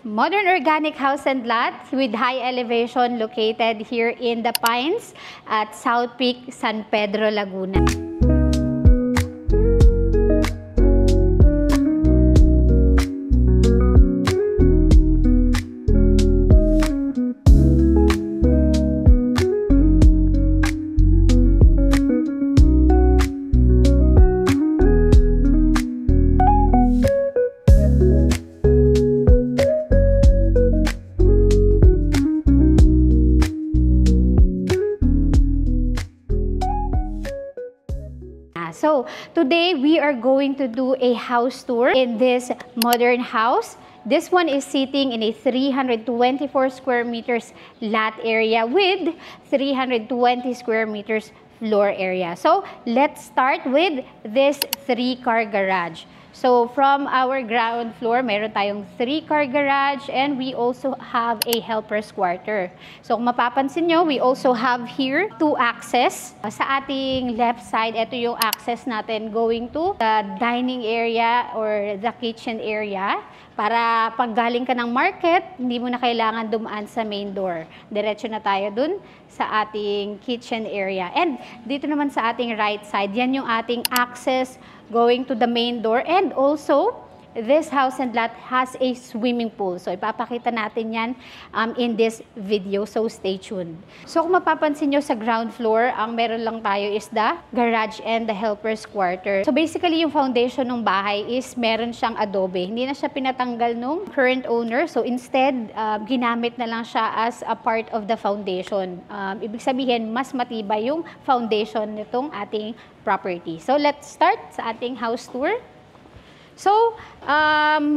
modern organic house and lot with high elevation located here in the Pines at South Peak, San Pedro, Laguna. So, today we are going to do a house tour in this modern house. This one is sitting in a 324 square meters lot area with 320 square meters floor area. So, let's start with this 3-car garage. So, from our ground floor, meron tayong 3-car garage and we also have a helper's quarter. So, kung mapapansin nyo, we also have here 2 access. Sa ating left side, ito yung access natin going to the dining area or the kitchen area. Para pag galing ka ng market, hindi mo na kailangan dumaan sa main door. Diretso na tayo dun sa ating kitchen area. And dito naman sa ating right side, yan yung ating access going to the main door. And also, this house and lot has a swimming pool. So, ipapakita natin yan in this video. So, stay tuned. So, kung mapapansin nyo sa ground floor, ang meron lang tayo is the garage and the helper's quarter. So, basically, yung foundation ng bahay is meron siyang adobe. Hindi na siya pinatanggal nung current owner. So, instead, ginamit na lang siya as a part of the foundation. Ibig sabihin, mas matibay yung foundation nitong ating property. So, let's start sa ating house tour. So,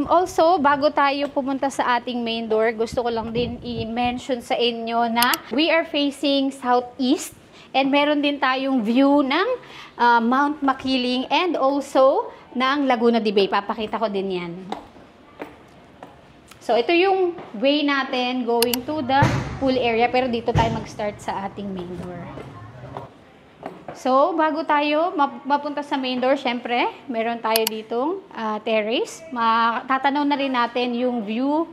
also, bago tayo pumunta sa ating main door, gusto ko lang din i-mention sa inyo na we are facing southeast and meron din tayong view ng Mount Makiling and also ng Laguna de Bay. Papakita ko din yan. So, ito yung way natin going to the pool area, pero dito tayo mag-start sa ating main door. So, bago tayo mapunta sa main door, syempre, meron tayo ditong terrace. Tatanaw na rin natin yung view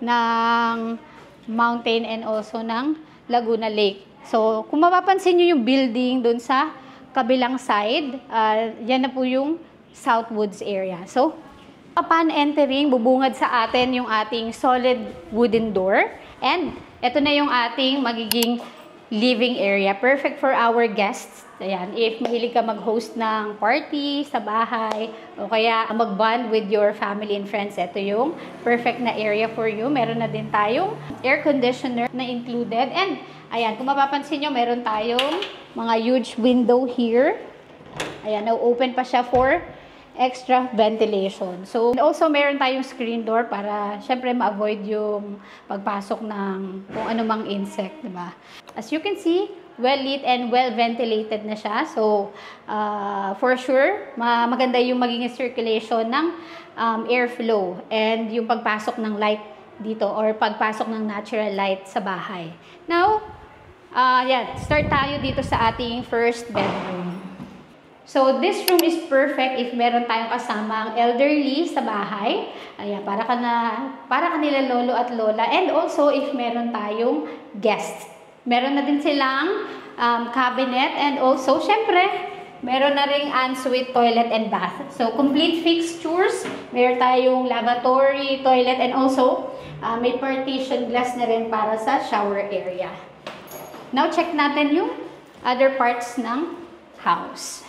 ng mountain and also ng Laguna Lake. So, kung mapapansin nyo yung building dun sa kabilang side, yan na po yung Southwoods area. So, upon entering, bubungad sa atin yung ating solid wooden door. And, ito na yung ating magiging living area. Perfect for our guests. Ayan, if mahilig ka mag-host ng party sa bahay o kaya mag-bond with your family and friends, ito yung perfect na area for you. Meron na din tayong air conditioner na included. And ayan, kung mapapansin nyo, meron tayong mga huge window here. Ayan, now open pa siya for extra ventilation. So, also meron tayong screen door para syempre ma-avoid yung pagpasok ng kung anumang insect, diba? As you can see, well-lit and well-ventilated na siya. So, for sure, maganda yung magiging circulation ng airflow and yung pagpasok ng light dito or pagpasok ng natural light sa bahay. Now, start tayo dito sa ating first bedroom. So, this room is perfect if meron tayong kasamang elderly sa bahay. Ayan, para kanila lolo at lola. And also, if meron tayong guests. Meron na din silang cabinet and also, syempre, meron na ring ensuite toilet and bath. So, complete fixtures. Meron tayong lavatory, toilet, and also, may partition glass na rin para sa shower area. Now, check natin yung other parts ng house.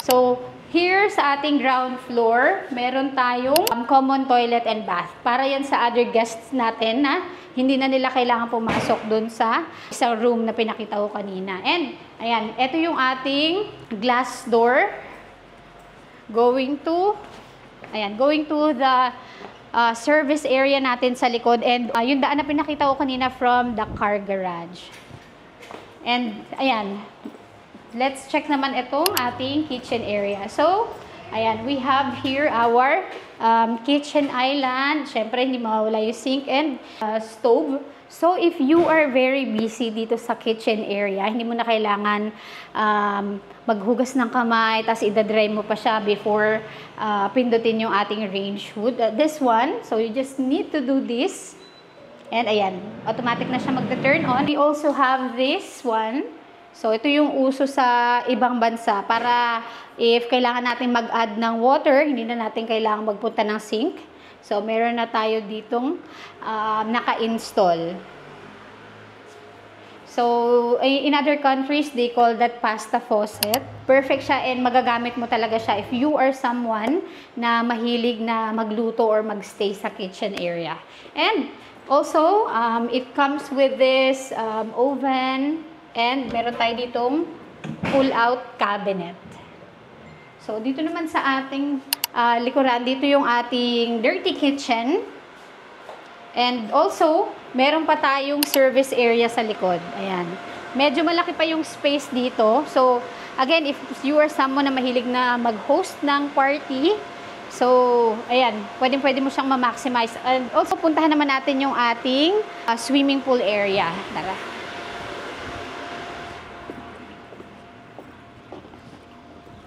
So, here sa ating ground floor, meron tayong common toilet and bath. Para yan sa other guests natin na hindi na nila kailangan pumasok dun sa isang room na pinakita ko kanina. And, ayan, ito yung ating glass door going to the service area natin sa likod. And yung daan na pinakita ko kanina from the car garage. And, ayan, let's check naman itong ating kitchen area. So, Ayan, we have here our kitchen island. Siyempre, hindi mawawala yung sink and stove. So, if you are very busy dito sa kitchen area, hindi mo na kailangan maghugas ng kamay, tapos idadry mo pa siya before pindutin yung ating range hood. This one, so you just need to do this. And ayan, automatic na siya magta-turn on. We also have this one. So, ito yung uso sa ibang bansa para if kailangan natin mag-add ng water, hindi na natin kailangan magpunta ng sink. So, meron na tayo ditong naka-install. So, in other countries, they call that pasta faucet. Perfect siya and magagamit mo talaga siya if you are someone na mahilig na magluto or magstay sa kitchen area. And also, it comes with this oven. And meron tayo ditong pull-out cabinet. So, dito naman sa ating likuran, dito yung ating dirty kitchen. And also, meron pa tayong service area sa likod. Ayan. Medyo malaki pa yung space dito. So, again, if you are someone na mahilig na mag-host ng party, so, ayan, pwede mo siyang ma-maximize. And also, puntahan naman natin yung ating swimming pool area. Tara.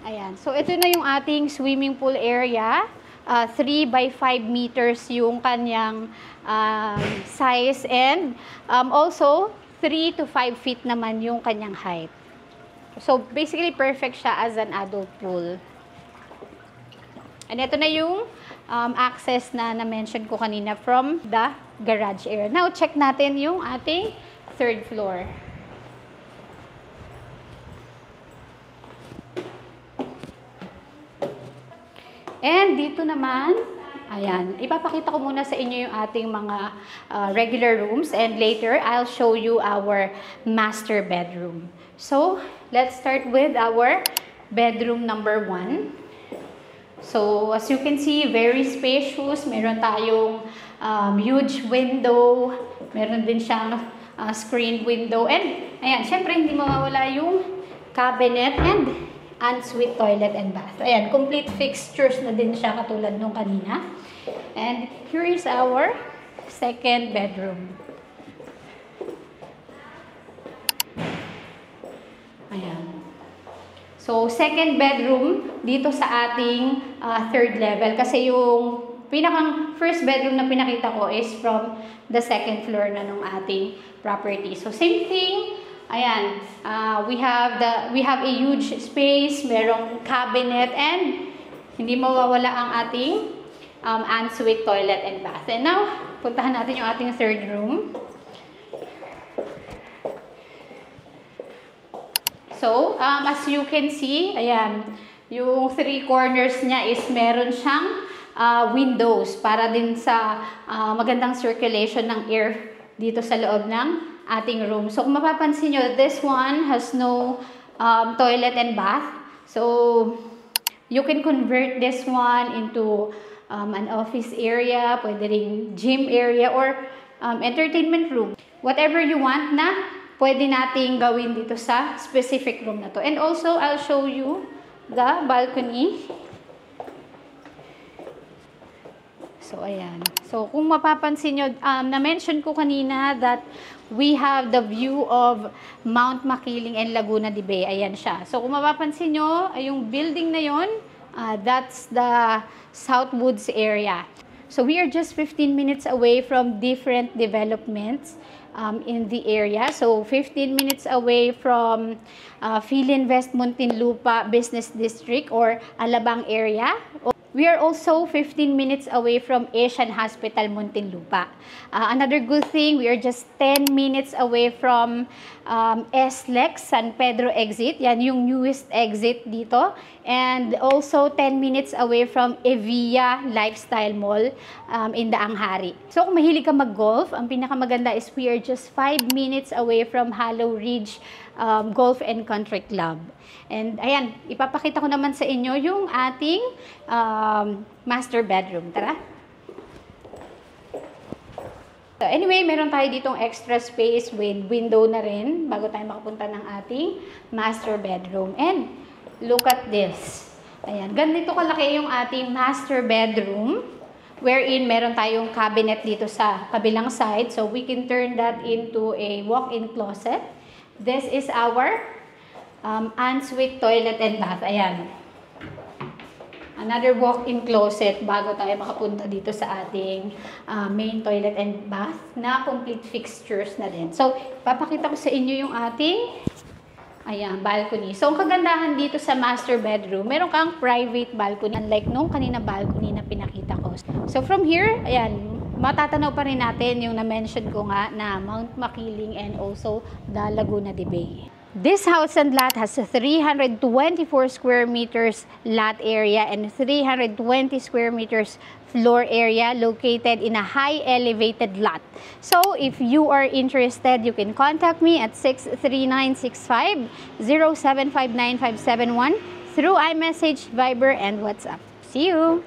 Ayan. So, ito na yung ating swimming pool area. 3 by 5 meters yung kanyang size and also 3 to 5 feet naman yung kanyang height. So, basically, perfect siya as an adult pool. And ito na yung access na na-mention ko kanina from the garage area. Now, check natin yung ating third floor. And dito naman, ayan, ipapakita ko muna sa inyo yung ating mga regular rooms and later I'll show you our master bedroom. So, let's start with our bedroom number 1. So, as you can see, very spacious. Meron tayong huge window. Meron din siyang screened window. And, ayan, syempre hindi mawawala yung cabinet and ensuite toilet and bath. Ayan, complete fixtures na din siya katulad nung kanina. And here is our second bedroom. Ayan. So, second bedroom dito sa ating third level. Kasi yung pinakang first bedroom na pinakita ko is from the second floor na nung ating property. So, same thing. Ayan, we have a huge space, merong cabinet, and hindi mawawala ang ating ensuite toilet and bath. And now, puntahan natin yung ating third room. So, as you can see, ayan, yung 3 corners niya is meron siyang windows para din sa magandang circulation ng air dito sa loob ng ating room. So, kung mapapansin nyo, this one has no toilet and bath. So, you can convert this one into an office area, pwede ring gym area, or entertainment room. Whatever you want na pwede nating gawin dito sa specific room na to. And also, I'll show you the balcony. So, ayan. So, kung mapapansin nyo, na-mention ko kanina that we have the view of Mount Makiling and Laguna de Bay. Ayan siya. So, kung mapapansin nyo, yung building na yon, that's the Southwoods area. So, we are just 15 minutes away from different developments in the area. So, 15 minutes away from Philinvest Muntinlupa Business District or Alabang area. We are also 15 minutes away from Asian Hospital Muntinlupa. Another good thing, we are just 10 minutes away from SLEX San Pedro exit. Yan yung newest exit dito. And also 10 minutes away from Evia Lifestyle Mall in Daang Hari. So kung mahilig ka mag-golf, ang pinakamaganda is we are just 5 minutes away from Hollow Ridge Golf and Country Club. And ayan, ipapakita ko naman sa inyo yung ating master bedroom. Tara! So anyway, meron tayo ditong extra space with window na rin bago tayo makapunta ng ating master bedroom. And look at this. Ayan, ganito kalaki yung ating master bedroom, wherein meron tayong cabinet dito sa kabilang side. So, we can turn that into a walk-in closet. This is our ensuite toilet and bath. Ayan. Another walk-in closet bago tayo makapunta dito sa ating main toilet and bath na complete fixtures na din. So, papakita ko sa inyo yung ating balcony. So, ang kagandahan dito sa master bedroom, meron kang private balcony unlike nung kanina balcony na pinakita ko. So, from here, matatanaw pa rin natin yung na-mention ko nga na Mount Makiling and also the Laguna de Bay. This house and lot has 324 square meters lot area and 320 square meters floor area located in a high elevated lot. So, if you are interested, you can contact me at 63965-0759-571 through iMessage, Viber, and WhatsApp. See you!